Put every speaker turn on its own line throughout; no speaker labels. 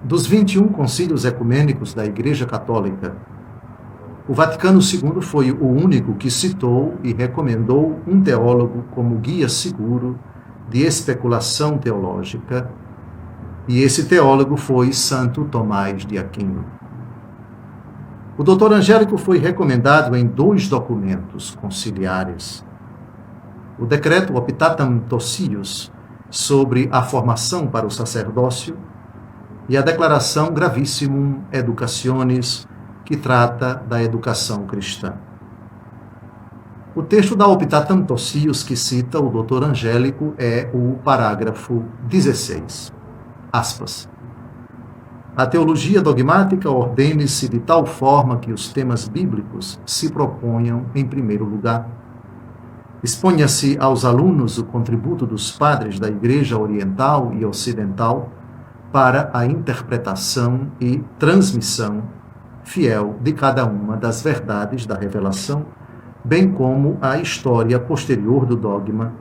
Dos 21 concílios ecumênicos da Igreja Católica, o Vaticano II foi o único que citou e recomendou um teólogo como guia seguro de especulação teológica, e esse teólogo foi Santo Tomás de Aquino. O Dr. Angélico foi recomendado em 2 documentos conciliares: o Decreto Optatam Totius sobre a formação para o sacerdócio e a Declaração Gravissimum Educationis, que trata da educação cristã. O texto da Optatam Totius que cita o Dr. Angélico é o parágrafo 16. Aspas. A teologia dogmática ordene-se de tal forma que os temas bíblicos se proponham em primeiro lugar. Exponha-se aos alunos o contributo dos padres da Igreja Oriental e Ocidental para a interpretação e transmissão fiel de cada uma das verdades da revelação, bem como a história posterior do dogma,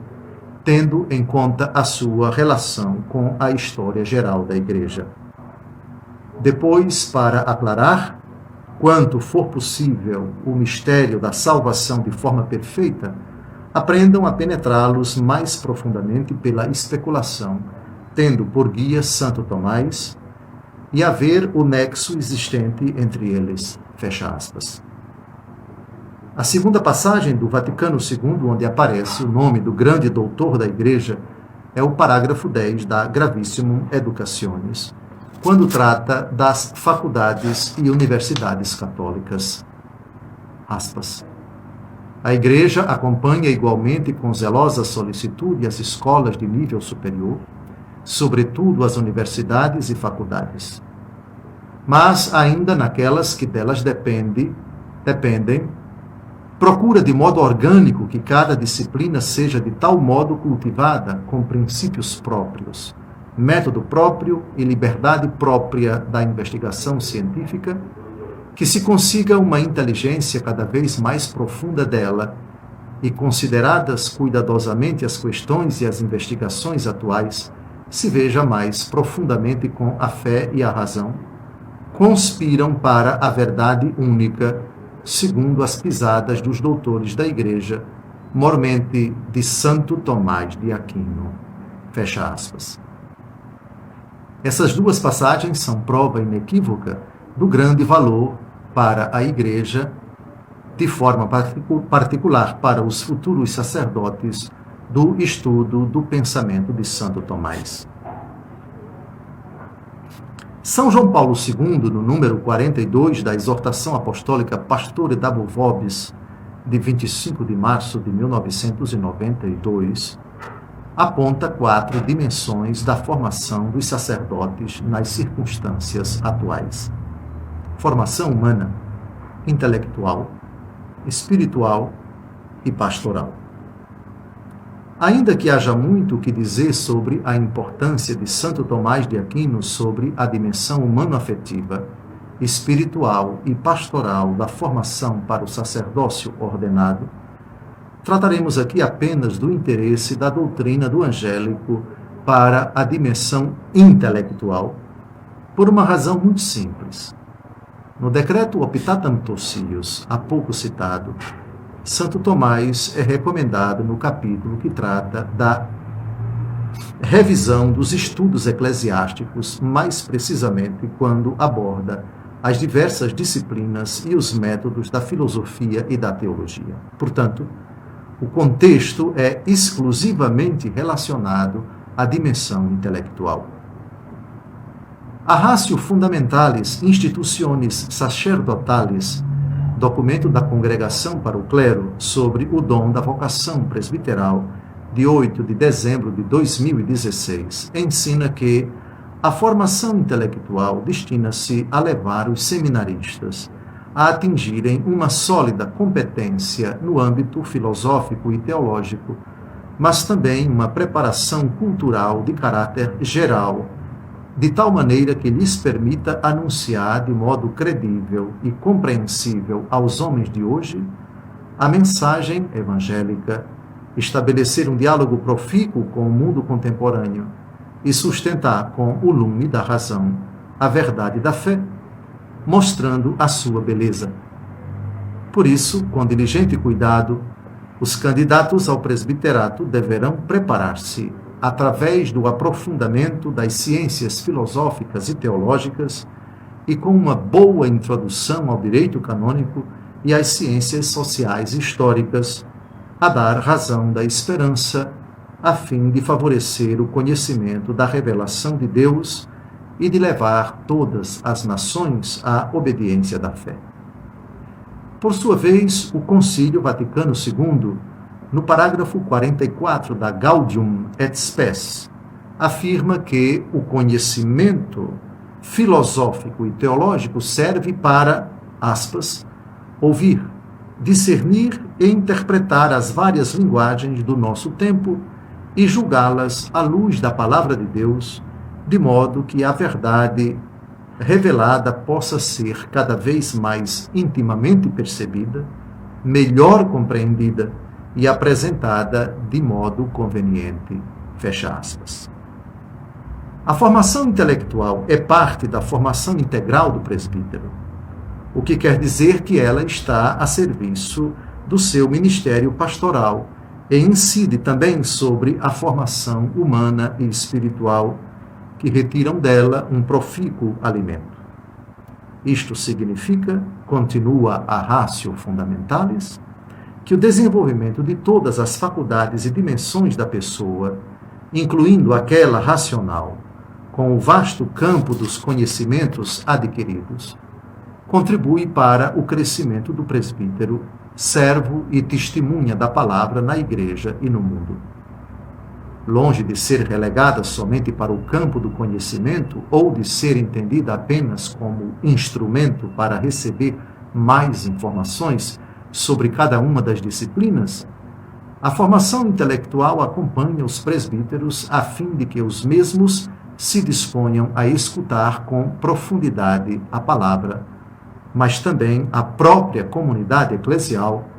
tendo em conta a sua relação com a história geral da Igreja. Depois, para aclarar, quanto for possível, o mistério da salvação de forma perfeita, aprendam a penetrá-los mais profundamente pela especulação, tendo por guia Santo Tomás, e a ver o nexo existente entre eles. Fecha aspas. A segunda passagem do Vaticano II, onde aparece o nome do grande doutor da Igreja, é o parágrafo 10 da Gravissimum Educationis, quando trata das faculdades e universidades católicas. Aspas. A Igreja acompanha igualmente com zelosa solicitude as escolas de nível superior, sobretudo as universidades e faculdades. Mas, ainda naquelas que delas dependem, procura de modo orgânico que cada disciplina seja de tal modo cultivada, com princípios próprios, método próprio e liberdade própria da investigação científica, que se consiga uma inteligência cada vez mais profunda dela e, consideradas cuidadosamente as questões e as investigações atuais, se veja mais profundamente com a fé e a razão, conspiram para a verdade única, segundo as pisadas dos doutores da Igreja, mormente de Santo Tomás de Aquino. Fecha aspas. Essas 2 passagens são prova inequívoca do grande valor para a Igreja, de forma particular para os futuros sacerdotes, do estudo do pensamento de Santo Tomás. São João Paulo II, no número 42 da Exortação Apostólica Pastore Dabo Vobis, de 25 de março de 1992, aponta 4 dimensões da formação dos sacerdotes nas circunstâncias atuais: formação humana, intelectual, espiritual e pastoral. Ainda que haja muito o que dizer sobre a importância de Santo Tomás de Aquino sobre a dimensão humano-afetiva, espiritual e pastoral da formação para o sacerdócio ordenado, trataremos aqui apenas do interesse da doutrina do Angélico para a dimensão intelectual, por uma razão muito simples. No decreto Optatam Totius, há pouco citado, Santo Tomás é recomendado no capítulo que trata da revisão dos estudos eclesiásticos, mais precisamente quando aborda as diversas disciplinas e os métodos da filosofia e da teologia. Portanto, o contexto é exclusivamente relacionado à dimensão intelectual. A Ratio Fundamentalis Institutionis Sacerdotalis, documento da Congregação para o Clero sobre o dom da vocação presbiteral, de 8 de dezembro de 2016, ensina que a formação intelectual destina-se a levar os seminaristas a atingirem uma sólida competência no âmbito filosófico e teológico, mas também uma preparação cultural de caráter geral, de tal maneira que lhes permita anunciar de modo credível e compreensível aos homens de hoje a mensagem evangélica, estabelecer um diálogo profícuo com o mundo contemporâneo e sustentar com o lume da razão a verdade da fé, mostrando a sua beleza. Por isso, com diligente cuidado, os candidatos ao presbiterato deverão preparar-se através do aprofundamento das ciências filosóficas e teológicas e com uma boa introdução ao direito canônico e às ciências sociais e históricas, a dar razão da esperança, a fim de favorecer o conhecimento da revelação de Deus e de levar todas as nações à obediência da fé. Por sua vez, o Concílio Vaticano II, no parágrafo 44 da Gaudium et Spes, afirma que o conhecimento filosófico e teológico serve para, aspas, ouvir, discernir e interpretar as várias linguagens do nosso tempo e julgá-las à luz da palavra de Deus, de modo que a verdade revelada possa ser cada vez mais intimamente percebida, melhor compreendida e apresentada de modo conveniente. Fecha aspas. A formação intelectual é parte da formação integral do presbítero, o que quer dizer que ela está a serviço do seu ministério pastoral e incide também sobre a formação humana e espiritual que retiram dela um profícuo alimento. Isto significa, continua a Ratio Fundamentalis, que o desenvolvimento de todas as faculdades e dimensões da pessoa, incluindo aquela racional, com o vasto campo dos conhecimentos adquiridos, contribui para o crescimento do presbítero, servo e testemunha da palavra na igreja e no mundo. Longe de ser relegada somente para o campo do conhecimento ou de ser entendida apenas como instrumento para receber mais informações sobre cada uma das disciplinas, a formação intelectual acompanha os presbíteros a fim de que os mesmos se disponham a escutar com profundidade a palavra, mas também a própria comunidade eclesial,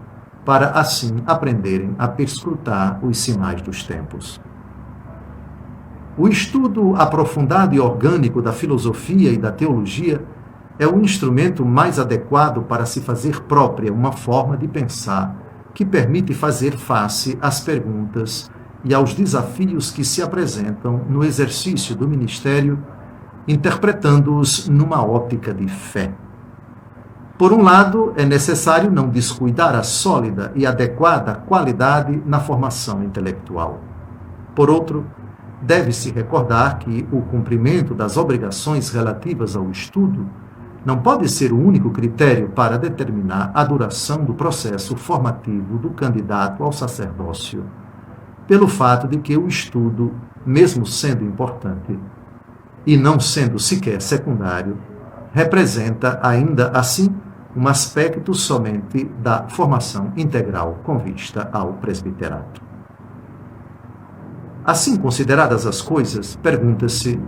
para assim aprenderem a perscrutar os sinais dos tempos. O estudo aprofundado e orgânico da filosofia e da teologia é o instrumento mais adequado para se fazer própria uma forma de pensar que permite fazer face às perguntas e aos desafios que se apresentam no exercício do ministério, interpretando-os numa ótica de fé. Por um lado, é necessário não descuidar a sólida e adequada qualidade na formação intelectual. Por outro, deve-se recordar que o cumprimento das obrigações relativas ao estudo não pode ser o único critério para determinar a duração do processo formativo do candidato ao sacerdócio, pelo fato de que o estudo, mesmo sendo importante e não sendo sequer secundário, representa ainda assim um aspecto somente da formação integral com vista ao presbiterato. Assim consideradas as coisas, pergunta-se: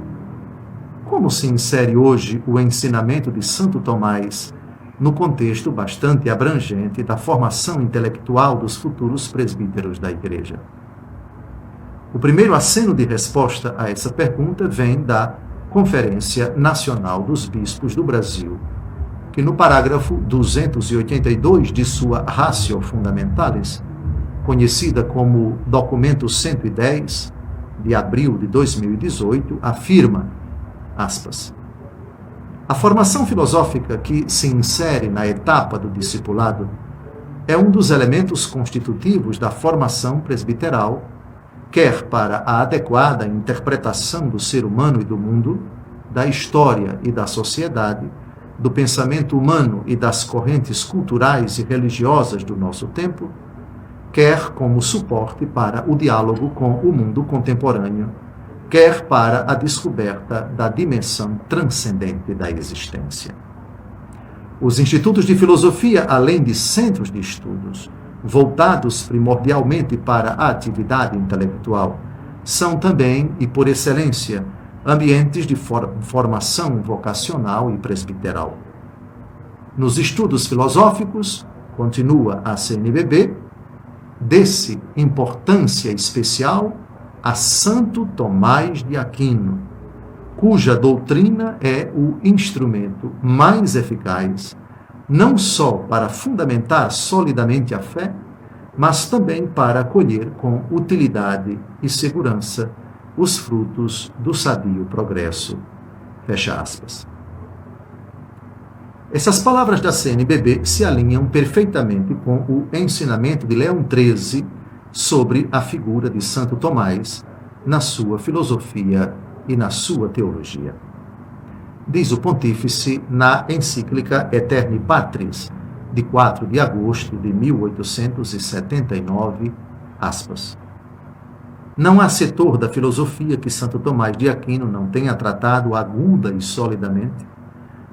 como se insere hoje o ensinamento de Santo Tomás no contexto bastante abrangente da formação intelectual dos futuros presbíteros da Igreja? O primeiro aceno de resposta a essa pergunta vem da Conferência Nacional dos Bispos do Brasil, que no parágrafo 282 de sua Ratio Fundamentalis, conhecida como Documento 110, de abril de 2018, afirma, aspas, a formação filosófica que se insere na etapa do discipulado é um dos elementos constitutivos da formação presbiteral, quer para a adequada interpretação do ser humano e do mundo, da história e da sociedade, do pensamento humano e das correntes culturais e religiosas do nosso tempo, quer como suporte para o diálogo com o mundo contemporâneo, quer para a descoberta da dimensão transcendente da existência. Os institutos de filosofia, além de centros de estudos, voltados primordialmente para a atividade intelectual, são também, e por excelência, ambientes de formação vocacional e presbiteral. Nos estudos filosóficos, continua a CNBB, desse importância especial a Santo Tomás de Aquino, cuja doutrina é o instrumento mais eficaz, não só para fundamentar solidamente a fé, mas também para colher com utilidade e segurança os frutos do sadio progresso. Fecha aspas. Essas palavras da CNBB se alinham perfeitamente com o ensinamento de Leão XIII sobre a figura de Santo Tomás na sua filosofia e na sua teologia. Diz o pontífice na encíclica Aeterni Patris, de 4 de agosto de 1879, aspas. Não há setor da filosofia que Santo Tomás de Aquino não tenha tratado aguda e solidamente,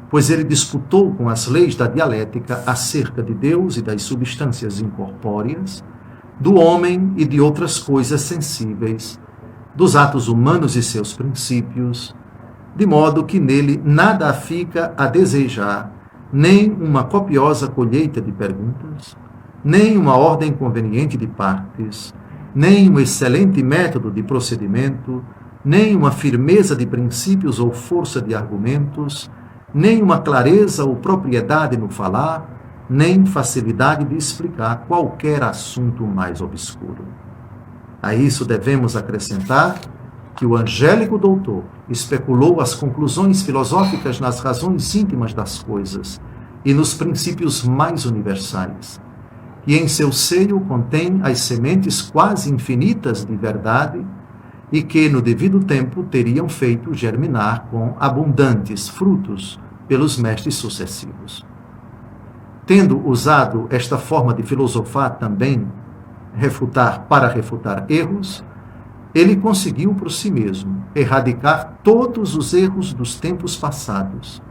pois ele disputou com as leis da dialética acerca de Deus e das substâncias incorpóreas, do homem e de outras coisas sensíveis, dos atos humanos e seus princípios, de modo que nele nada fica a desejar, nem uma copiosa colheita de perguntas, nem uma ordem conveniente de partes, nem um excelente método de procedimento, nem uma firmeza de princípios ou força de argumentos, nem uma clareza ou propriedade no falar, nem facilidade de explicar qualquer assunto mais obscuro. A isso devemos acrescentar que o angélico doutor especulou as conclusões filosóficas nas razões íntimas das coisas e nos princípios mais universais, e em seu seio contém as sementes quase infinitas de verdade e que, no devido tempo, teriam feito germinar com abundantes frutos pelos mestres sucessivos. Tendo usado esta forma de filosofar também, para refutar erros, ele conseguiu por si mesmo erradicar todos os erros dos tempos passados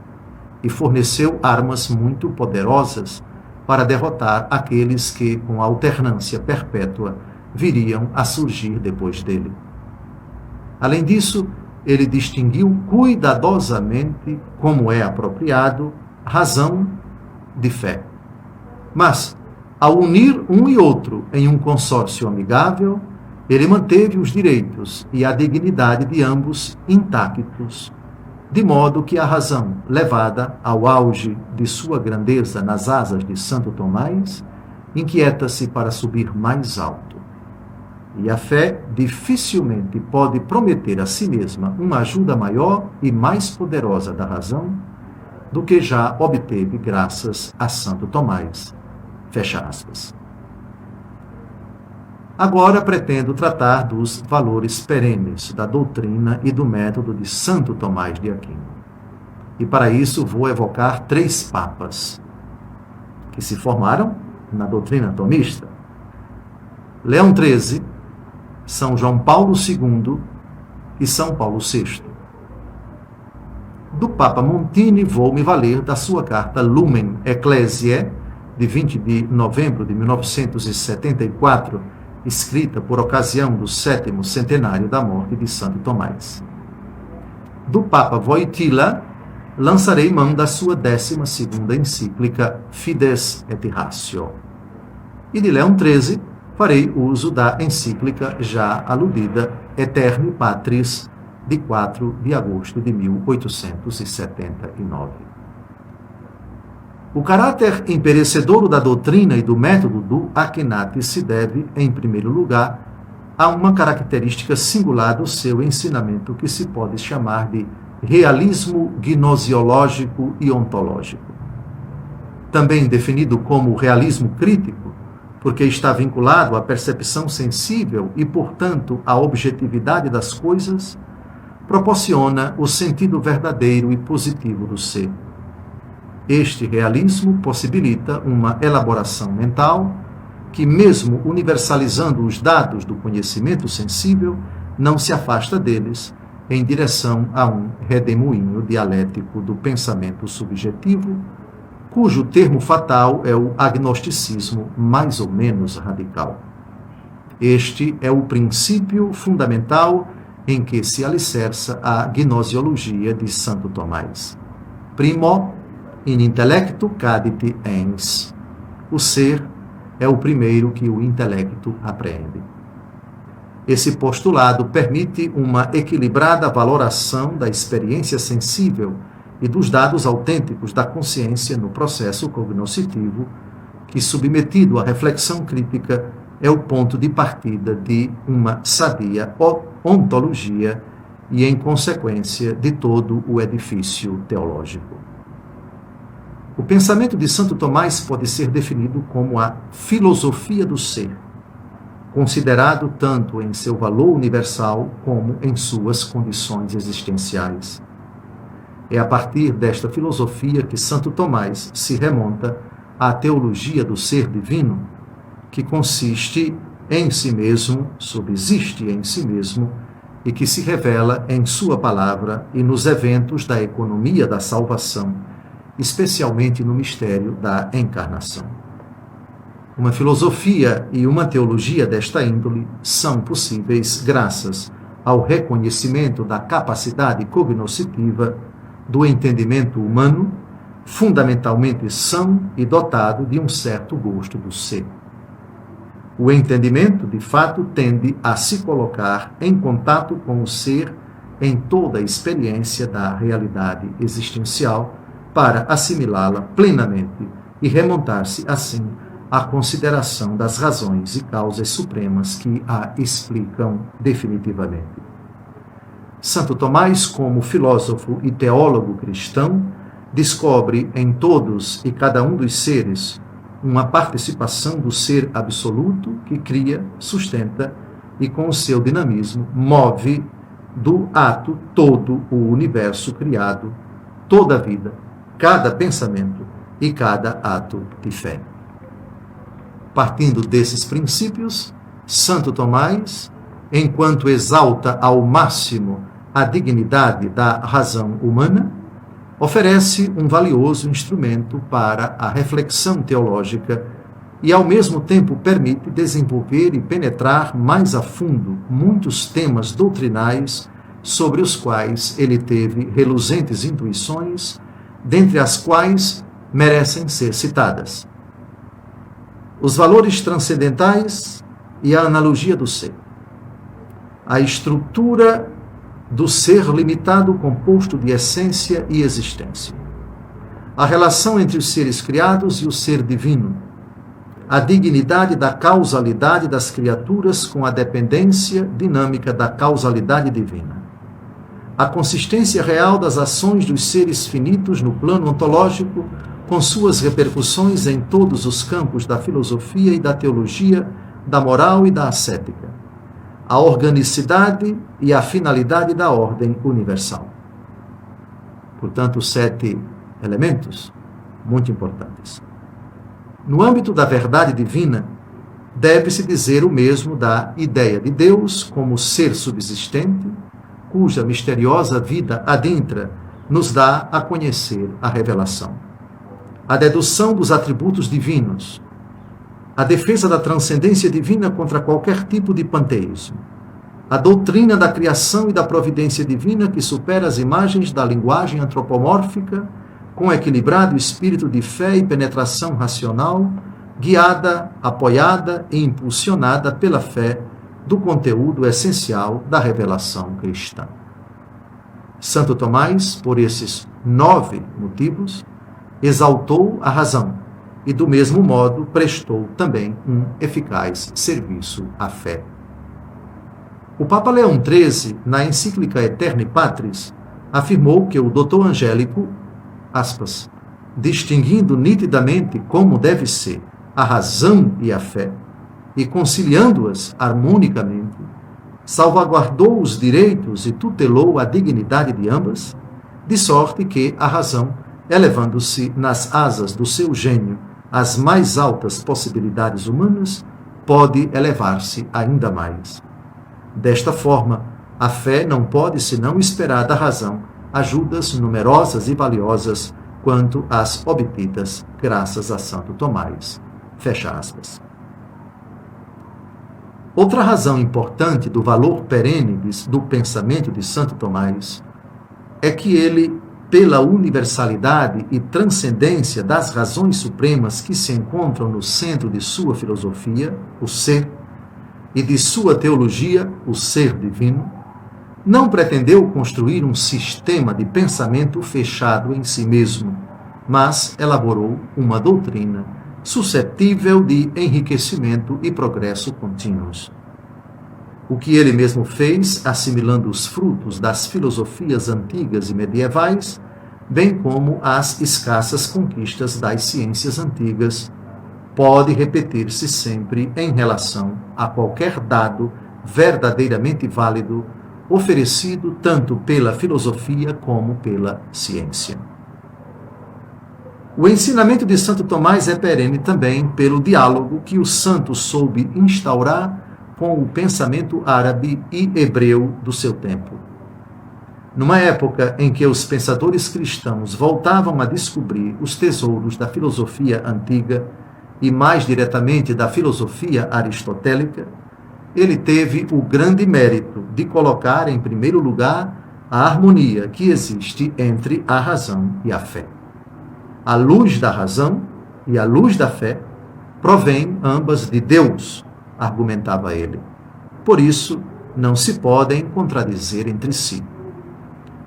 e forneceu armas muito poderosas para derrotar aqueles que, com alternância perpétua, viriam a surgir depois dele. Além disso, ele distinguiu cuidadosamente, como é apropriado, razão de fé. Mas, ao unir um e outro em um consórcio amigável, ele manteve os direitos e a dignidade de ambos intactos, de modo que a razão, levada ao auge de sua grandeza nas asas de Santo Tomás, inquieta-se para subir mais alto. E a fé dificilmente pode prometer a si mesma uma ajuda maior e mais poderosa da razão do que já obteve graças a Santo Tomás. Fecha aspas. Agora pretendo tratar dos valores perenes da doutrina e do método de Santo Tomás de Aquino. E para isso vou evocar 3 papas que se formaram na doutrina tomista: Leão XIII, São João Paulo II e São Paulo VI. Do Papa Montini vou me valer da sua carta Lumen Ecclesiae, de 20 de novembro de 1974, escrita por ocasião do 7º centenário da morte de Santo Tomás. Do Papa Wojtyla, lançarei mão da sua 12ª encíclica Fides et Ratio. E de Leão XIII, farei uso da encíclica já aludida Aeterni Patris, de 4 de agosto de 1879. O caráter imperecedouro da doutrina e do método do Akinati se deve, em primeiro lugar, a uma característica singular do seu ensinamento que se pode chamar de realismo gnosiológico e ontológico. Também definido como realismo crítico, porque está vinculado à percepção sensível e, portanto, à objetividade das coisas, proporciona o sentido verdadeiro e positivo do ser. Este realismo possibilita uma elaboração mental que, mesmo universalizando os dados do conhecimento sensível, não se afasta deles em direção a um redemoinho dialético do pensamento subjetivo, cujo termo fatal é o agnosticismo mais ou menos radical. Este é o princípio fundamental em que se alicerça a gnosiologia de Santo Tomás. Primo in intellectu cadit ens. O ser é o primeiro que o intelecto apreende. Esse postulado permite uma equilibrada valoração da experiência sensível e dos dados autênticos da consciência no processo cognoscitivo, que, submetido à reflexão crítica, é o ponto de partida de uma sadia ontologia e, em consequência, de todo o edifício teológico. O pensamento de Santo Tomás pode ser definido como a filosofia do ser, considerado tanto em seu valor universal como em suas condições existenciais. É a partir desta filosofia que Santo Tomás se remonta à teologia do ser divino, que consiste em si mesmo, subsiste em si mesmo, e que se revela em sua palavra e nos eventos da economia da salvação, especialmente no mistério da encarnação. Uma filosofia e uma teologia desta índole são possíveis graças ao reconhecimento da capacidade cognoscitiva do entendimento humano, fundamentalmente são e dotado de um certo gosto do ser. O entendimento, de fato, tende a se colocar em contato com o ser em toda a experiência da realidade existencial para assimilá-la plenamente e remontar-se, assim, à consideração das razões e causas supremas que a explicam definitivamente. Santo Tomás, como filósofo e teólogo cristão, descobre em todos e cada um dos seres uma participação do ser absoluto que cria, sustenta e, com o seu dinamismo, move do ato todo o universo criado, toda a vida, cada pensamento e cada ato de fé. Partindo desses princípios, Santo Tomás, enquanto exalta ao máximo a dignidade da razão humana, oferece um valioso instrumento para a reflexão teológica e, ao mesmo tempo, permite desenvolver e penetrar mais a fundo muitos temas doutrinais sobre os quais ele teve reluzentes intuições, dentre as quais merecem ser citadas: os valores transcendentais e a analogia do ser, a estrutura do ser limitado composto de essência e existência, a relação entre os seres criados e o ser divino, a dignidade da causalidade das criaturas com a dependência dinâmica da causalidade divina, a consistência real das ações dos seres finitos no plano ontológico, com suas repercussões em todos os campos da filosofia e da teologia, da moral e da ascética, a organicidade e a finalidade da ordem universal. Portanto, 7 elementos muito importantes. No âmbito da verdade divina, deve-se dizer o mesmo da ideia de Deus como ser subsistente, cuja misteriosa vida adentra nos dá a conhecer a revelação. A dedução dos atributos divinos, a defesa da transcendência divina contra qualquer tipo de panteísmo, a doutrina da criação e da providência divina que supera as imagens da linguagem antropomórfica, com equilibrado espírito de fé e penetração racional, guiada, apoiada e impulsionada pela fé do conteúdo essencial da revelação cristã. Santo Tomás, por esses 9 motivos, exaltou a razão e, do mesmo modo, prestou também um eficaz serviço à fé. O Papa Leão XIII, na encíclica Aeterni Patris, afirmou que o doutor Angélico, aspas, distinguindo nitidamente como deve ser a razão e a fé, e conciliando-as harmonicamente, salvaguardou os direitos e tutelou a dignidade de ambas, de sorte que a razão, elevando-se nas asas do seu gênio às mais altas possibilidades humanas, pode elevar-se ainda mais. Desta forma, a fé não pode senão esperar da razão ajudas numerosas e valiosas quanto às obtidas graças a Santo Tomás. Fecha aspas. Outra razão importante do valor perene do pensamento de Santo Tomás é que ele, pela universalidade e transcendência das razões supremas que se encontram no centro de sua filosofia, o ser, e de sua teologia, o ser divino, não pretendeu construir um sistema de pensamento fechado em si mesmo, mas elaborou uma doutrina suscetível de enriquecimento e progresso contínuos. O que ele mesmo fez, assimilando os frutos das filosofias antigas e medievais, bem como as escassas conquistas das ciências antigas, pode repetir-se sempre em relação a qualquer dado verdadeiramente válido oferecido tanto pela filosofia como pela ciência. O ensinamento de Santo Tomás é perene também pelo diálogo que o santo soube instaurar com o pensamento árabe e hebreu do seu tempo. Numa época em que os pensadores cristãos voltavam a descobrir os tesouros da filosofia antiga e mais diretamente da filosofia aristotélica, ele teve o grande mérito de colocar em primeiro lugar a harmonia que existe entre a razão e a fé. A luz da razão e a luz da fé provêm ambas de Deus, argumentava ele. Por isso, não se podem contradizer entre si.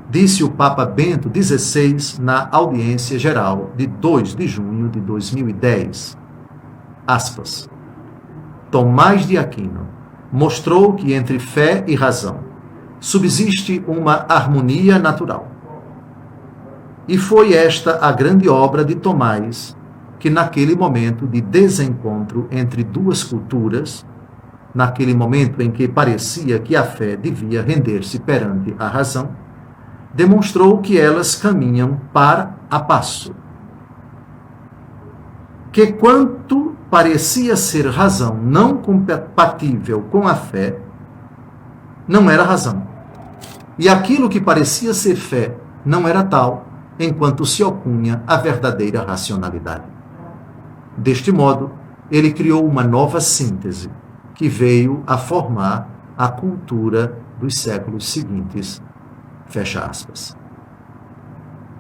Disse o Papa Bento XVI na audiência geral de 2 de junho de 2010. Aspas. Tomás de Aquino mostrou que entre fé e razão subsiste uma harmonia natural. E foi esta a grande obra de Tomás, que naquele momento de desencontro entre duas culturas, naquele momento em que parecia que a fé devia render-se perante a razão, demonstrou que elas caminham par a passo. Que quanto parecia ser razão não compatível com a fé, não era razão. E aquilo que parecia ser fé não era tal, enquanto se opunha à verdadeira racionalidade. Deste modo, ele criou uma nova síntese, que veio a formar a cultura dos séculos seguintes. Fecha aspas.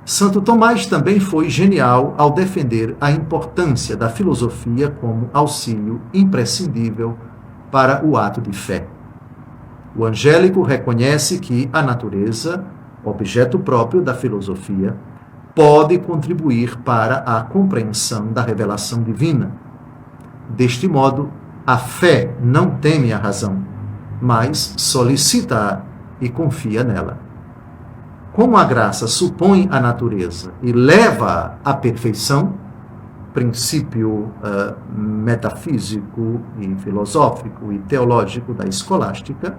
Santo Tomás também foi genial ao defender a importância da filosofia como auxílio imprescindível para o ato de fé. O angélico reconhece que a natureza, objeto próprio da filosofia, pode contribuir para a compreensão da revelação divina. Deste modo, a fé não teme a razão, mas solicita-a e confia nela. Como a graça supõe a natureza e leva-a à perfeição, princípio metafísico e filosófico e teológico da escolástica,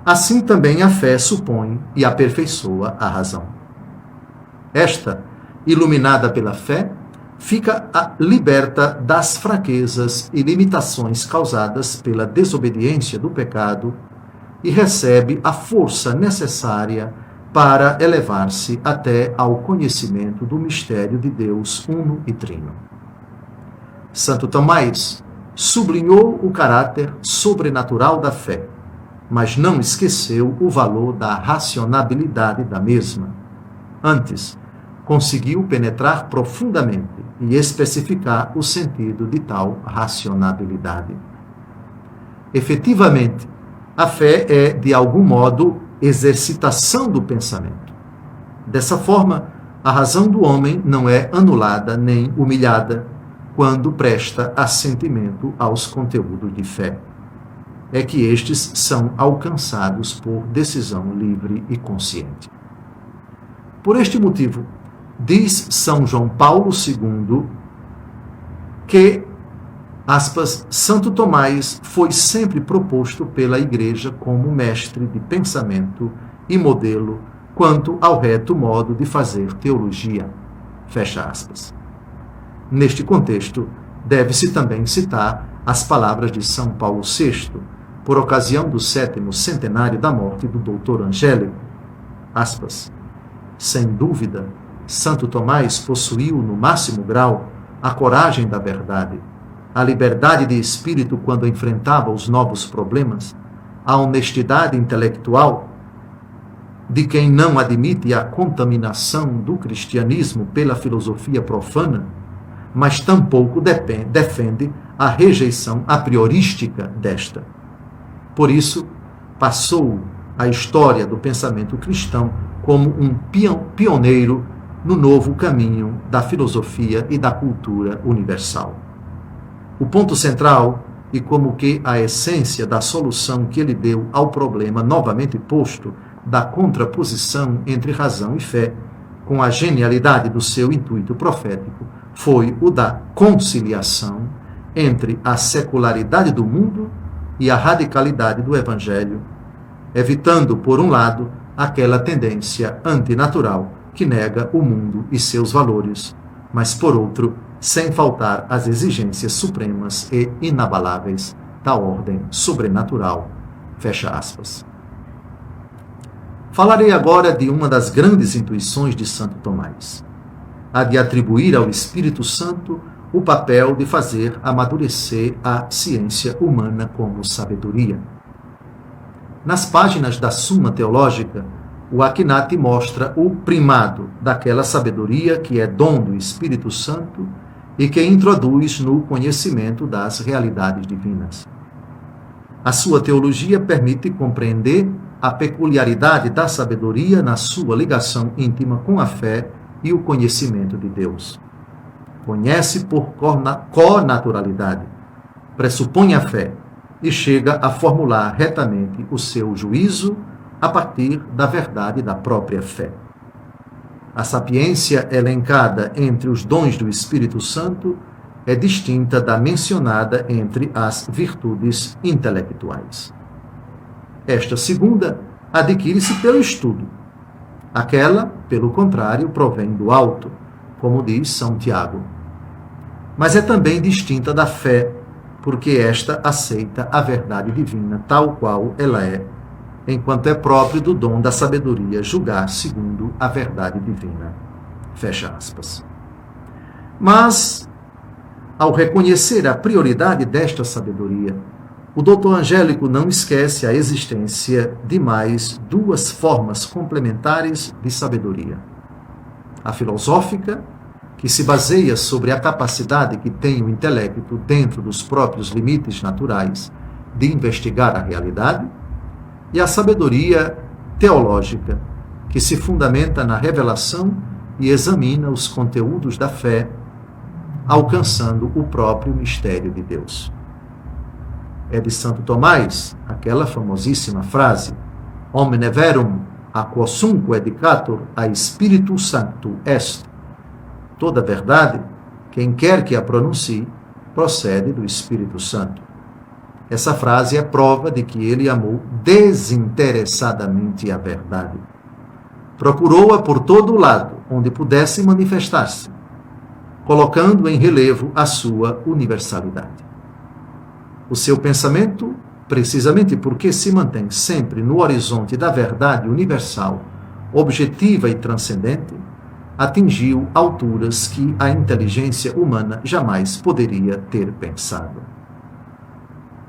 assim também a fé supõe e aperfeiçoa a razão. Esta, iluminada pela fé, fica liberta das fraquezas e limitações causadas pela desobediência do pecado e recebe a força necessária para elevar-se até ao conhecimento do mistério de Deus uno e trino. Santo Tomás sublinhou o caráter sobrenatural da fé, mas não esqueceu o valor da racionalidade da mesma. Antes, conseguiu penetrar profundamente e especificar o sentido de tal racionalidade. Efetivamente, a fé é, de algum modo, exercitação do pensamento. Dessa forma, a razão do homem não é anulada nem humilhada quando presta assentimento aos conteúdos de fé. É que estes são alcançados por decisão livre e consciente. Por este motivo, diz São João Paulo II que, aspas, Santo Tomás foi sempre proposto pela Igreja como mestre de pensamento e modelo quanto ao reto modo de fazer teologia. Fecha aspas. Neste contexto, deve-se também citar as palavras de São Paulo VI, por ocasião do 7º centenário da morte do doutor Angélico. Aspas. Sem dúvida, Santo Tomás possuiu no máximo grau a coragem da verdade, a liberdade de espírito quando enfrentava os novos problemas, a honestidade intelectual de quem não admite a contaminação do cristianismo pela filosofia profana, mas tampouco defende a rejeição a priorística desta. Por isso, passou a história do pensamento cristão como um pioneiro no novo caminho da filosofia e da cultura universal. O ponto central, e como que a essência da solução que ele deu ao problema novamente posto da contraposição entre razão e fé, com a genialidade do seu intuito profético, foi o da conciliação entre a secularidade do mundo e a radicalidade do Evangelho, evitando, por um lado, aquela tendência antinatural que nega o mundo e seus valores, mas, por outro, sem faltar às exigências supremas e inabaláveis da ordem sobrenatural. Fecha aspas. Falarei agora de uma das grandes intuições de Santo Tomás, a de atribuir ao Espírito Santo o papel de fazer amadurecer a ciência humana como sabedoria. Nas páginas da Suma Teológica, o Akinati mostra o primado daquela sabedoria que é dom do Espírito Santo e que introduz no conhecimento das realidades divinas. A sua teologia permite compreender a peculiaridade da sabedoria na sua ligação íntima com a fé e o conhecimento de Deus. Conhece por connaturalidade, pressupõe a fé e chega a formular retamente o seu juízo a partir da verdade da própria fé. A sapiência elencada entre os dons do Espírito Santo é distinta da mencionada entre as virtudes intelectuais. Esta segunda adquire-se pelo estudo. Aquela, pelo contrário, provém do alto, como diz São Tiago. Mas é também distinta da fé, porque esta aceita a verdade divina tal qual ela é, enquanto é próprio do dom da sabedoria julgar segundo a verdade divina. Fecha aspas. Mas, ao reconhecer a prioridade desta sabedoria, o doutor Angélico não esquece a existência de mais duas formas complementares de sabedoria. A filosófica, que se baseia sobre a capacidade que tem o intelecto dentro dos próprios limites naturais de investigar a realidade, e a sabedoria teológica, que se fundamenta na revelação e examina os conteúdos da fé, alcançando o próprio mistério de Deus. É de Santo Tomás aquela famosíssima frase: Omne verum aquosumque edicatur a Spiritus Sancto est. Toda verdade, quem quer que a pronuncie, procede do Espírito Santo. Essa frase é prova de que ele amou desinteressadamente a verdade. Procurou-a por todo o lado, onde pudesse manifestar-se, colocando em relevo a sua universalidade. O seu pensamento, precisamente porque se mantém sempre no horizonte da verdade universal, objetiva e transcendente, atingiu alturas que a inteligência humana jamais poderia ter pensado.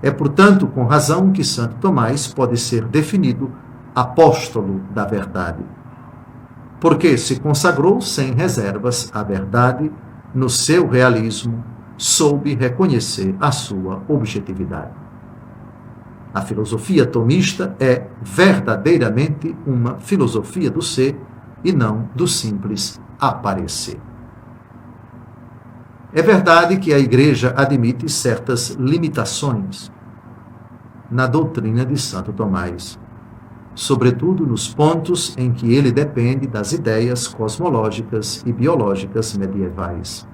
É, portanto, com razão que Santo Tomás pode ser definido apóstolo da verdade, porque se consagrou sem reservas à verdade, no seu realismo, soube reconhecer a sua objetividade. A filosofia tomista é verdadeiramente uma filosofia do ser e não do simples aparecer. É verdade que a Igreja admite certas limitações na doutrina de Santo Tomás, sobretudo nos pontos em que ele depende das ideias cosmológicas e biológicas medievais.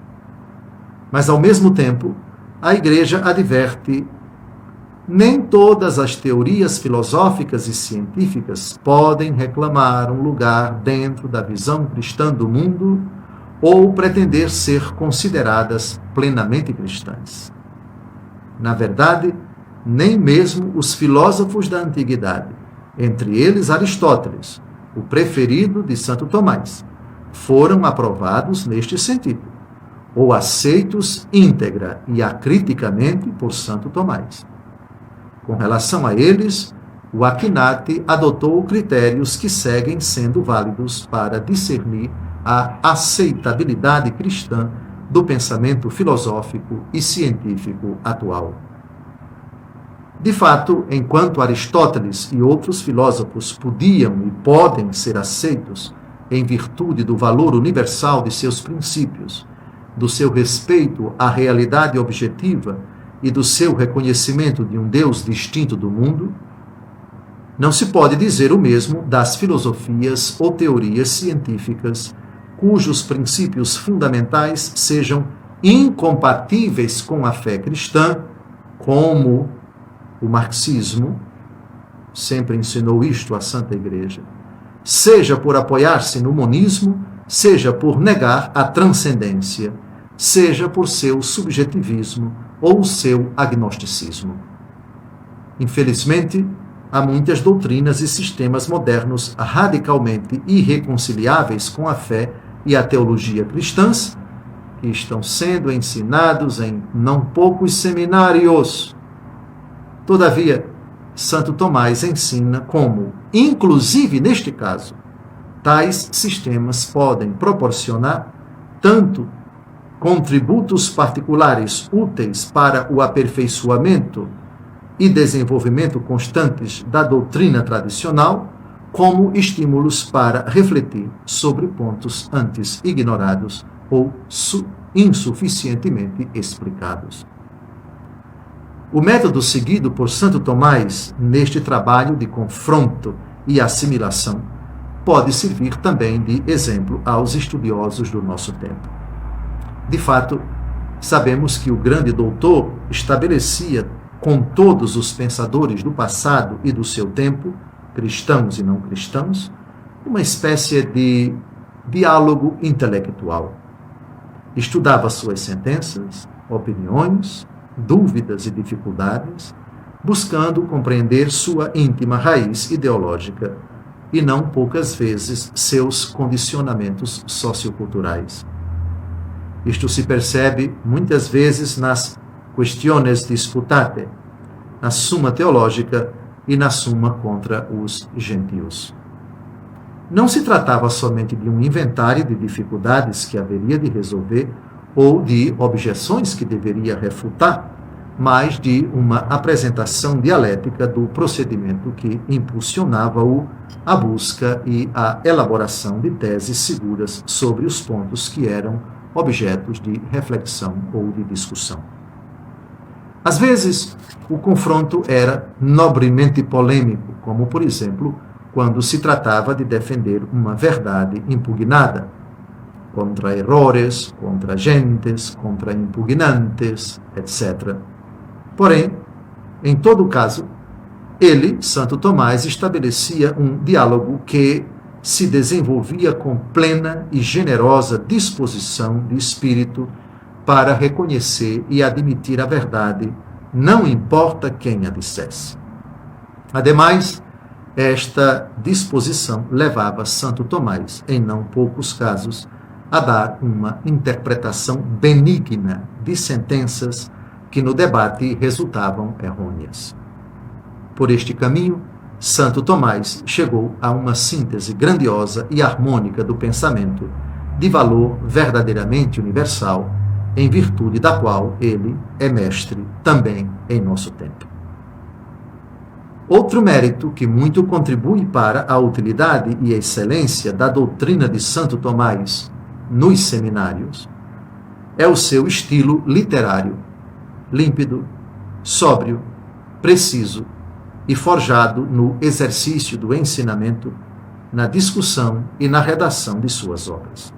Mas, ao mesmo tempo, a Igreja adverte: nem todas as teorias filosóficas e científicas podem reclamar um lugar dentro da visão cristã do mundo ou pretender ser consideradas plenamente cristãs. Na verdade, nem mesmo os filósofos da antiguidade, entre eles Aristóteles, o preferido de Santo Tomás, foram aprovados neste sentido, ou aceitos íntegra e acriticamente por Santo Tomás. Com relação a eles, o Akinati adotou critérios que seguem sendo válidos para discernir a aceitabilidade cristã do pensamento filosófico e científico atual. De fato, enquanto Aristóteles e outros filósofos podiam e podem ser aceitos em virtude do valor universal de seus princípios, do seu respeito à realidade objetiva e do seu reconhecimento de um Deus distinto do mundo, não se pode dizer o mesmo das filosofias ou teorias científicas cujos princípios fundamentais sejam incompatíveis com a fé cristã, como o marxismo sempre ensinou isto à Santa Igreja, seja por apoiar-se no monismo, seja por negar a transcendência, seja por seu subjetivismo ou seu agnosticismo. Infelizmente, há muitas doutrinas e sistemas modernos radicalmente irreconciliáveis com a fé e a teologia cristãs, que estão sendo ensinados em não poucos seminários. Todavia, Santo Tomás ensina como, inclusive neste caso, tais sistemas podem proporcionar tanto contributos particulares úteis para o aperfeiçoamento e desenvolvimento constantes da doutrina tradicional, como estímulos para refletir sobre pontos antes ignorados ou insuficientemente explicados. O método seguido por Santo Tomás neste trabalho de confronto e assimilação pode servir também de exemplo aos estudiosos do nosso tempo. De fato, sabemos que o grande doutor estabelecia com todos os pensadores do passado e do seu tempo, cristãos e não cristãos, uma espécie de diálogo intelectual. Estudava suas sentenças, opiniões, dúvidas e dificuldades, buscando compreender sua íntima raiz ideológica e não poucas vezes seus condicionamentos socioculturais. Isto se percebe muitas vezes nas Quaestiones Disputate, na Suma Teológica e na Suma contra os Gentios. Não se tratava somente de um inventário de dificuldades que haveria de resolver ou de objeções que deveria refutar, mas de uma apresentação dialética do procedimento que impulsionava-o à busca e à elaboração de teses seguras sobre os pontos que eram objetos de reflexão ou de discussão. Às vezes, o confronto era nobremente polêmico, como, por exemplo, quando se tratava de defender uma verdade impugnada, contra errores, contra gentes, contra impugnantes, etc. Porém, em todo caso, ele, Santo Tomás, estabelecia um diálogo que se desenvolvia com plena e generosa disposição de espírito para reconhecer e admitir a verdade, não importa quem a dissesse. Ademais, esta disposição levava Santo Tomás, em não poucos casos, a dar uma interpretação benigna de sentenças que no debate resultavam errôneas. Por este caminho, Santo Tomás chegou a uma síntese grandiosa e harmônica do pensamento, de valor verdadeiramente universal, em virtude da qual ele é mestre também em nosso tempo. Outro mérito que muito contribui para a utilidade e excelência da doutrina de Santo Tomás nos seminários é o seu estilo literário, límpido, sóbrio, preciso e forjado no exercício do ensinamento, na discussão e na redação de suas obras.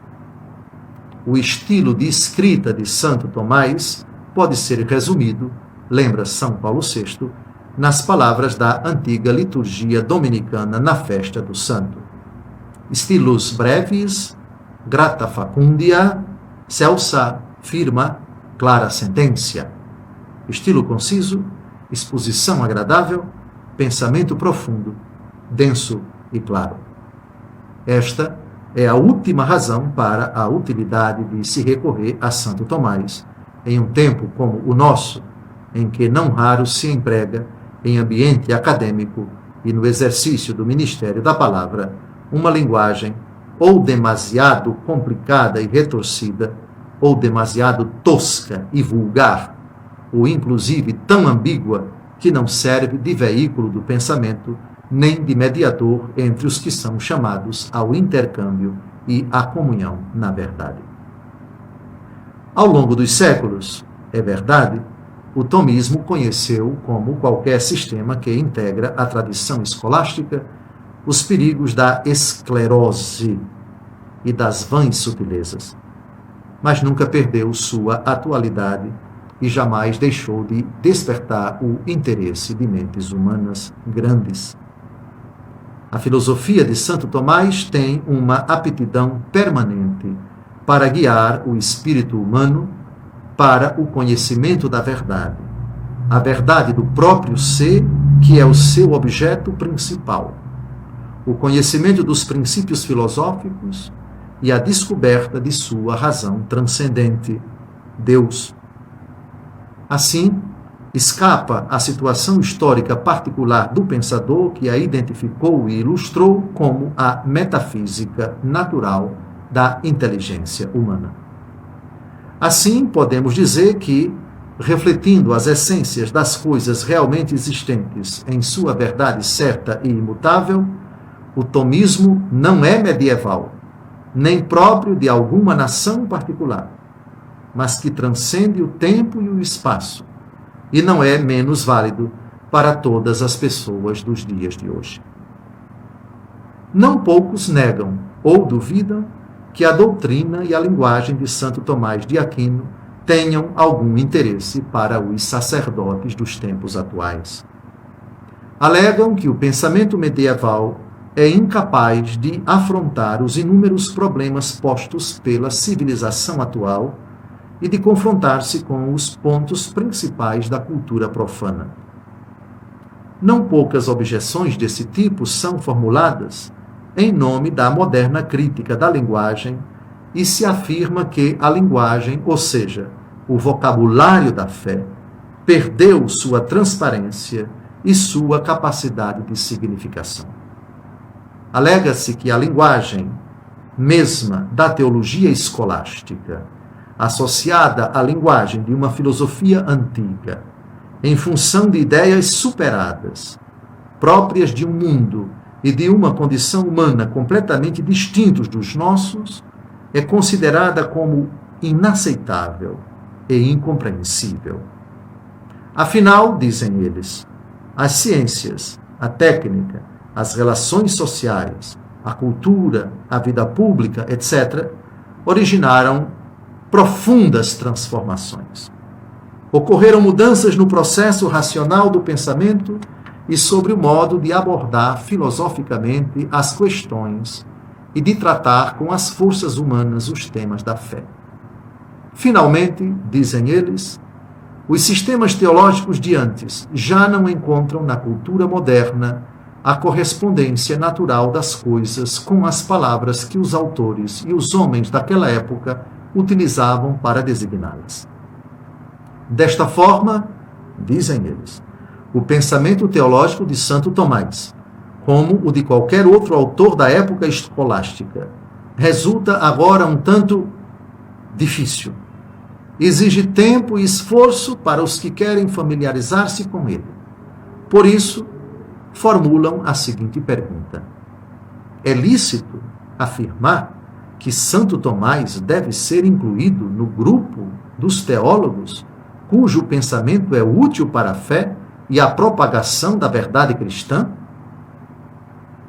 O estilo de escrita de Santo Tomás pode ser resumido, lembra São Paulo VI, nas palavras da antiga liturgia dominicana na festa do Santo. Stilus brevis, grata facundia, celsa, firma, clara sententia. Estilo conciso, exposição agradável, pensamento profundo, denso e claro. Esta é a última razão para a utilidade de se recorrer a Santo Tomás, em um tempo como o nosso, em que não raro se emprega, em ambiente acadêmico e no exercício do ministério da palavra, uma linguagem ou demasiado complicada e retorcida, ou demasiado tosca e vulgar, ou inclusive tão ambígua que não serve de veículo do pensamento nem de mediador entre os que são chamados ao intercâmbio e à comunhão na verdade. Ao longo dos séculos, é verdade, o tomismo conheceu, como qualquer sistema que integra a tradição escolástica, os perigos da esclerose e das vãs sutilezas, mas nunca perdeu sua atualidade e jamais deixou de despertar o interesse de mentes humanas grandes. A filosofia de Santo Tomás tem uma aptidão permanente para guiar o espírito humano para o conhecimento da verdade, a verdade do próprio ser, que é o seu objeto principal, o conhecimento dos princípios filosóficos e a descoberta de sua razão transcendente, Deus. Assim, escapa à situação histórica particular do pensador que a identificou e ilustrou como a metafísica natural da inteligência humana. Assim, podemos dizer que, refletindo as essências das coisas realmente existentes em sua verdade certa e imutável, o tomismo não é medieval, nem próprio de alguma nação particular, mas que transcende o tempo e o espaço, e não é menos válido para todas as pessoas dos dias de hoje. Não poucos negam ou duvidam que a doutrina e a linguagem de Santo Tomás de Aquino tenham algum interesse para os sacerdotes dos tempos atuais. Alegam que o pensamento medieval é incapaz de afrontar os inúmeros problemas postos pela civilização atual e de confrontar-se com os pontos principais da cultura profana. Não poucas objeções desse tipo são formuladas em nome da moderna crítica da linguagem e se afirma que a linguagem, ou seja, o vocabulário da fé, perdeu sua transparência e sua capacidade de significação. Alega-se que a linguagem mesma da teologia escolástica, associada à linguagem de uma filosofia antiga, em função de ideias superadas, próprias de um mundo e de uma condição humana completamente distintos dos nossos, é considerada como inaceitável e incompreensível. Afinal, dizem eles, as ciências, a técnica, as relações sociais, a cultura, a vida pública, etc., originaram profundas transformações. Ocorreram mudanças no processo racional do pensamento e sobre o modo de abordar filosoficamente as questões e de tratar com as forças humanas os temas da fé. Finalmente, dizem eles, os sistemas teológicos de antes já não encontram na cultura moderna a correspondência natural das coisas com as palavras que os autores e os homens daquela época utilizavam para designá-las. Desta forma, dizem eles, o pensamento teológico de Santo Tomás, como o de qualquer outro autor da época escolástica, resulta agora um tanto difícil. Exige tempo e esforço para os que querem familiarizar-se com ele. Por isso, formulam a seguinte pergunta: é lícito afirmar que Santo Tomás deve ser incluído no grupo dos teólogos cujo pensamento é útil para a fé e a propagação da verdade cristã?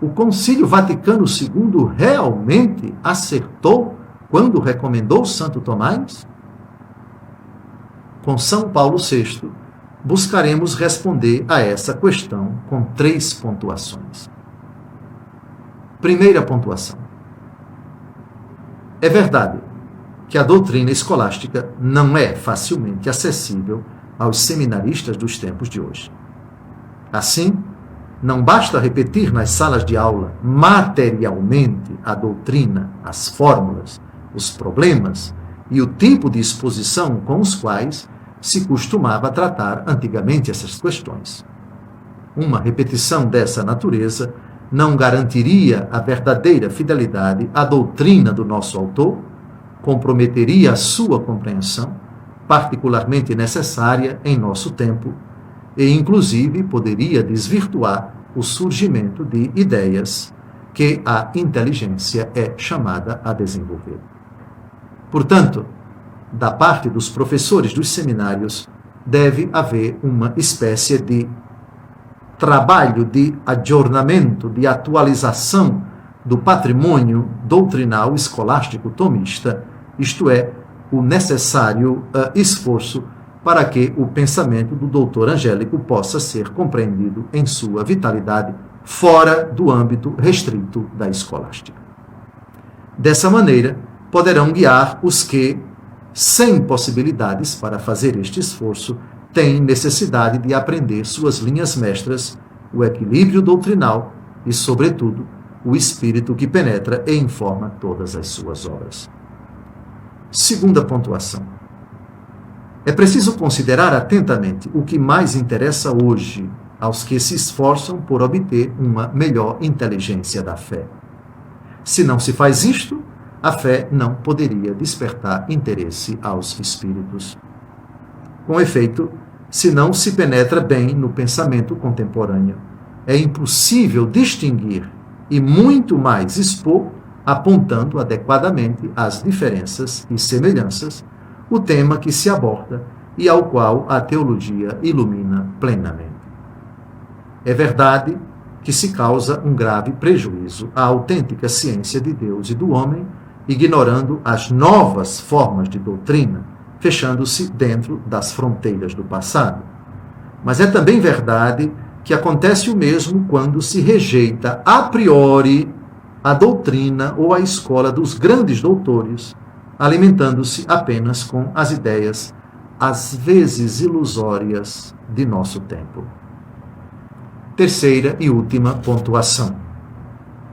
O Concílio Vaticano II realmente acertou quando recomendou Santo Tomás? Com São Paulo VI, buscaremos responder a essa questão com 3 pontuações. Primeira pontuação. É verdade que a doutrina escolástica não é facilmente acessível aos seminaristas dos tempos de hoje. Assim, não basta repetir nas salas de aula materialmente a doutrina, as fórmulas, os problemas e o tipo de exposição com os quais se costumava tratar antigamente essas questões. Uma repetição dessa natureza não garantiria a verdadeira fidelidade à doutrina do nosso autor, comprometeria a sua compreensão, particularmente necessária em nosso tempo, e inclusive poderia desvirtuar o surgimento de ideias que a inteligência é chamada a desenvolver. Portanto, da parte dos professores dos seminários, deve haver uma espécie de trabalho de adornamento, de atualização do patrimônio doutrinal escolástico tomista, isto é, o necessário esforço para que o pensamento do doutor Angélico possa ser compreendido em sua vitalidade fora do âmbito restrito da escolástica. Dessa maneira, poderão guiar os que, sem possibilidades para fazer este esforço, têm necessidade de aprender suas linhas mestras, o equilíbrio doutrinal e, sobretudo, o espírito que penetra e informa todas as suas obras. Segunda pontuação. É preciso considerar atentamente o que mais interessa hoje aos que se esforçam por obter uma melhor inteligência da fé. Se não se faz isto, a fé não poderia despertar interesse aos espíritos. Com efeito, se não se penetra bem no pensamento contemporâneo, é impossível distinguir e muito mais expor, apontando adequadamente as diferenças e semelhanças, o tema que se aborda e ao qual a teologia ilumina plenamente. É verdade que se causa um grave prejuízo à autêntica ciência de Deus e do homem, ignorando as novas formas de doutrina, fechando-se dentro das fronteiras do passado. Mas é também verdade que acontece o mesmo quando se rejeita a priori a doutrina ou a escola dos grandes doutores, alimentando-se apenas com as ideias, às vezes ilusórias, de nosso tempo. Terceira e última pontuação.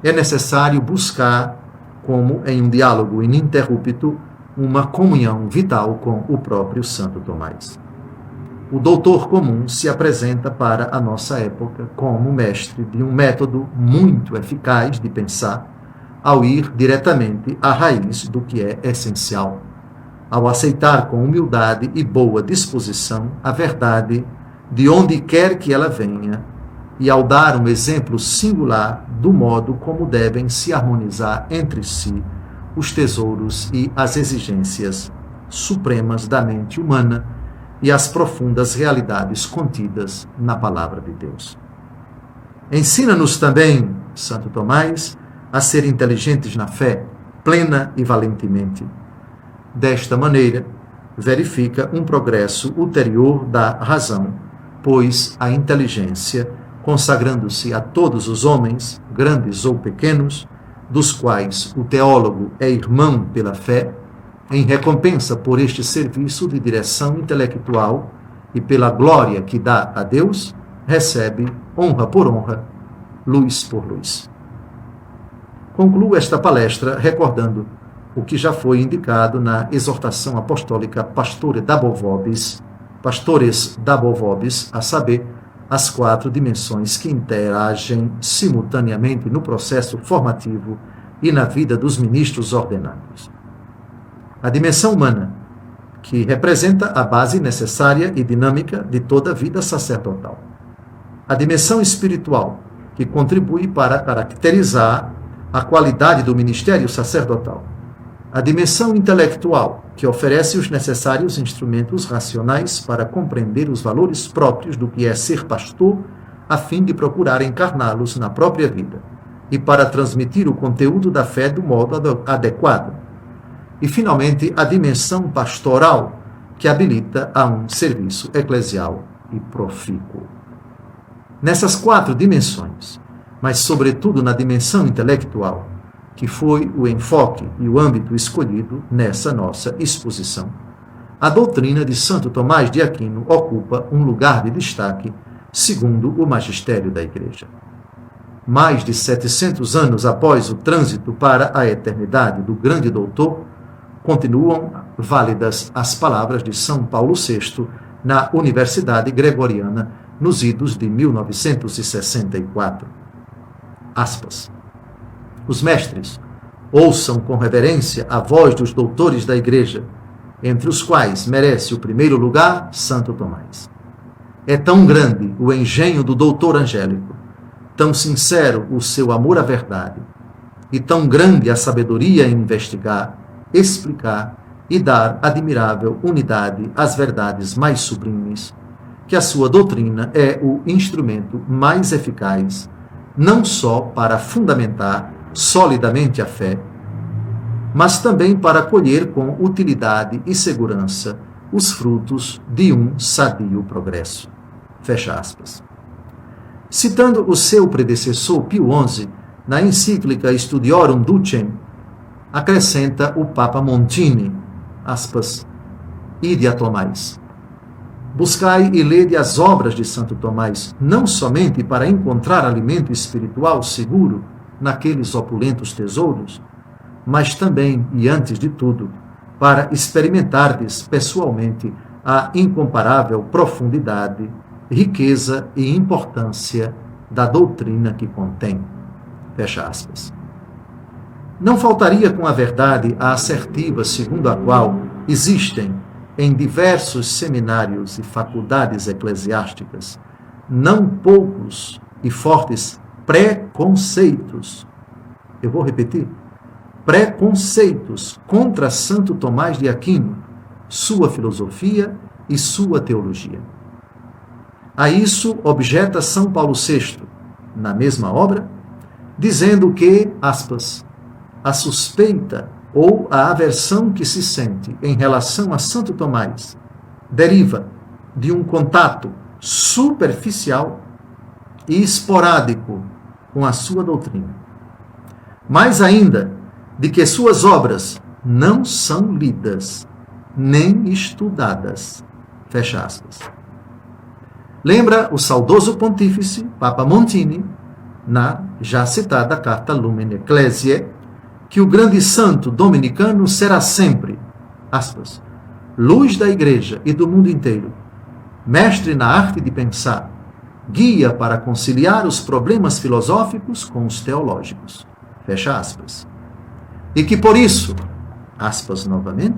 É necessário buscar, como em um diálogo ininterrupto, uma comunhão vital com o próprio Santo Tomás. O doutor comum se apresenta para a nossa época como mestre de um método muito eficaz de pensar, ao ir diretamente à raiz do que é essencial, ao aceitar com humildade e boa disposição a verdade de onde quer que ela venha, e ao dar um exemplo singular do modo como devem se harmonizar entre si os tesouros e as exigências supremas da mente humana e as profundas realidades contidas na Palavra de Deus. Ensina-nos também, Santo Tomás, a ser inteligentes na fé, plena e valentemente. Desta maneira, verifica um progresso ulterior da razão, pois a inteligência, consagrando-se a todos os homens, grandes ou pequenos, dos quais o teólogo é irmão pela fé, em recompensa por este serviço de direção intelectual e pela glória que dá a Deus, recebe honra por honra, luz por luz. Concluo esta palestra recordando o que já foi indicado na exortação apostólica Pastores Dabo Vobis, a saber, as 4 dimensões que interagem simultaneamente no processo formativo e na vida dos ministros ordenados. A dimensão humana, que representa a base necessária e dinâmica de toda a vida sacerdotal. A dimensão espiritual, que contribui para caracterizar a qualidade do ministério sacerdotal. A dimensão intelectual, que oferece os necessários instrumentos racionais para compreender os valores próprios do que é ser pastor, a fim de procurar encarná-los na própria vida, e para transmitir o conteúdo da fé do modo adequado. E, finalmente, a dimensão pastoral, que habilita a um serviço eclesial e profícuo. Nessas 4 dimensões, mas sobretudo na dimensão intelectual, que foi o enfoque e o âmbito escolhido nessa nossa exposição, a doutrina de Santo Tomás de Aquino ocupa um lugar de destaque, segundo o magistério da Igreja. Mais de 700 anos após o trânsito para a eternidade do grande doutor, continuam válidas as palavras de São Paulo VI na Universidade Gregoriana nos idos de 1964. Aspas. Os mestres, Ouçam com reverência a voz dos doutores da Igreja, entre os quais merece o primeiro lugar Santo Tomás. É tão grande o engenho do doutor Angélico, tão sincero o seu amor à verdade, e tão grande a sabedoria em investigar, explicar e dar admirável unidade às verdades mais sublimes, que a sua doutrina é o instrumento mais eficaz, não só para fundamentar solidamente a fé, mas também para colher com utilidade e segurança os frutos de um sadio progresso. Fecha aspas. Citando o seu predecessor Pio XI, na encíclica Studiorum Ducem, acrescenta o Papa Montini, aspas, Ide a Tomás. Buscai e lede as obras de Santo Tomás, não somente para encontrar alimento espiritual seguro naqueles opulentos tesouros, mas também, e antes de tudo, para experimentardes pessoalmente a incomparável profundidade, riqueza e importância da doutrina que contém. Fecha aspas. Não faltaria com a verdade a assertiva segundo a qual existem, em diversos seminários e faculdades eclesiásticas, não poucos e fortes preconceitos. Eu vou repetir. Preconceitos contra Santo Tomás de Aquino, sua filosofia e sua teologia. A isso objeta São Paulo VI, na mesma obra, dizendo que, aspas, a suspeita ou a aversão que se sente em relação a Santo Tomás deriva de um contato superficial e esporádico com a sua doutrina. Mais ainda, de que suas obras não são lidas, nem estudadas. Fecha aspas. Lembra o saudoso pontífice, Papa Montini, na já citada carta Lumen Ecclesiae, que o grande santo dominicano será sempre, aspas, luz da Igreja e do mundo inteiro, mestre na arte de pensar, guia para conciliar os problemas filosóficos com os teológicos. Fecha aspas. E que por isso, aspas novamente,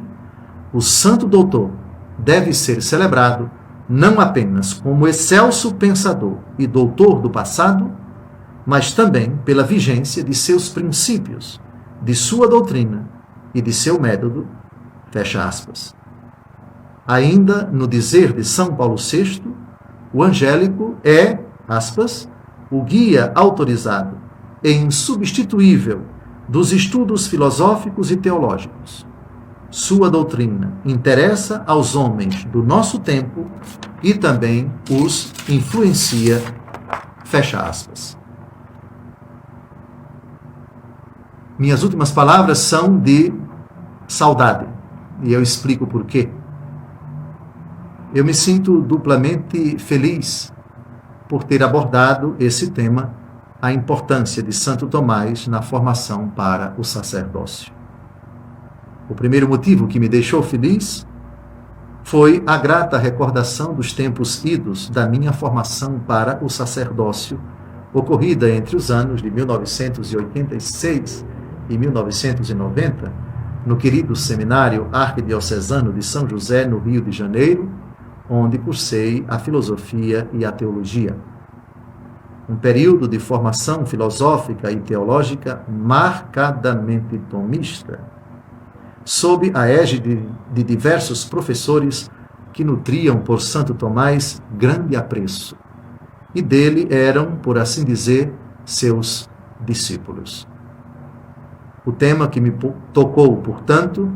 o santo doutor deve ser celebrado não apenas como excelso pensador e doutor do passado, mas também pela vigência de seus princípios, de sua doutrina e de seu método, fecha aspas. Ainda no dizer de São Paulo VI, o angélico é, aspas, o guia autorizado e insubstituível dos estudos filosóficos e teológicos. Sua doutrina interessa aos homens do nosso tempo e também os influencia, fecha aspas. Minhas últimas palavras são de saudade, e eu explico por quê. Eu me sinto duplamente feliz por ter abordado esse tema, a importância de Santo Tomás na formação para o sacerdócio. O primeiro motivo que me deixou feliz foi a grata recordação dos tempos idos da minha formação para o sacerdócio, ocorrida entre os anos de 1986 e 1990, no querido Seminário Arquidiocesano de São José, no Rio de Janeiro, onde cursei a filosofia e a teologia. Um período de formação filosófica e teológica marcadamente tomista, sob a égide de diversos professores que nutriam por Santo Tomás grande apreço, e dele eram, por assim dizer, seus discípulos. O tema que me tocou, portanto,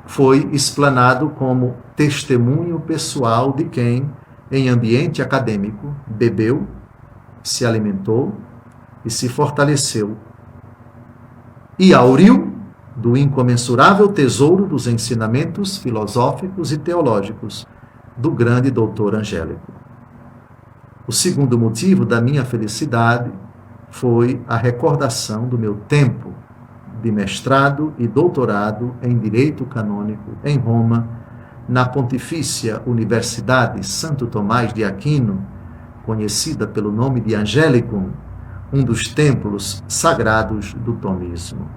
foi explanado como testemunho pessoal de quem, em ambiente acadêmico, bebeu, se alimentou e se fortaleceu, e auriu do incomensurável tesouro dos ensinamentos filosóficos e teológicos do grande doutor angélico. O segundo motivo da minha felicidade foi a recordação do meu tempo de mestrado e doutorado em Direito Canônico em Roma, na Pontifícia Universidade Santo Tomás de Aquino, conhecida pelo nome de Angelicum, um dos templos sagrados do tomismo.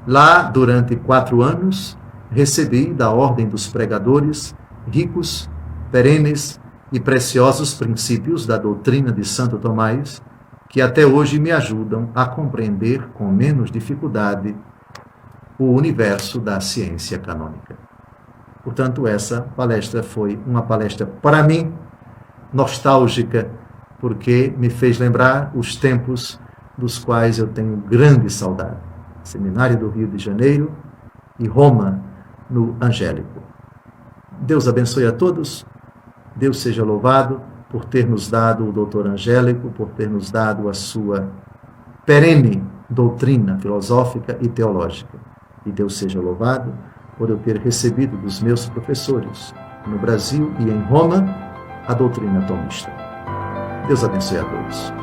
Lá, durante 4 anos, recebi da Ordem dos Pregadores ricos, perenes e preciosos princípios da doutrina de Santo Tomás, que até hoje me ajudam a compreender com menos dificuldade o universo da ciência canônica. Portanto, essa palestra foi uma palestra, para mim, nostálgica, porque me fez lembrar os tempos dos quais eu tenho grande saudade. Seminário do Rio de Janeiro e Roma, no Angélico. Deus abençoe a todos, Deus seja louvado por ter nos dado o doutor Angélico, por ter nos dado a sua perene doutrina filosófica e teológica. E Deus seja louvado por eu ter recebido dos meus professores, no Brasil e em Roma, a doutrina tomista. Deus abençoe a todos.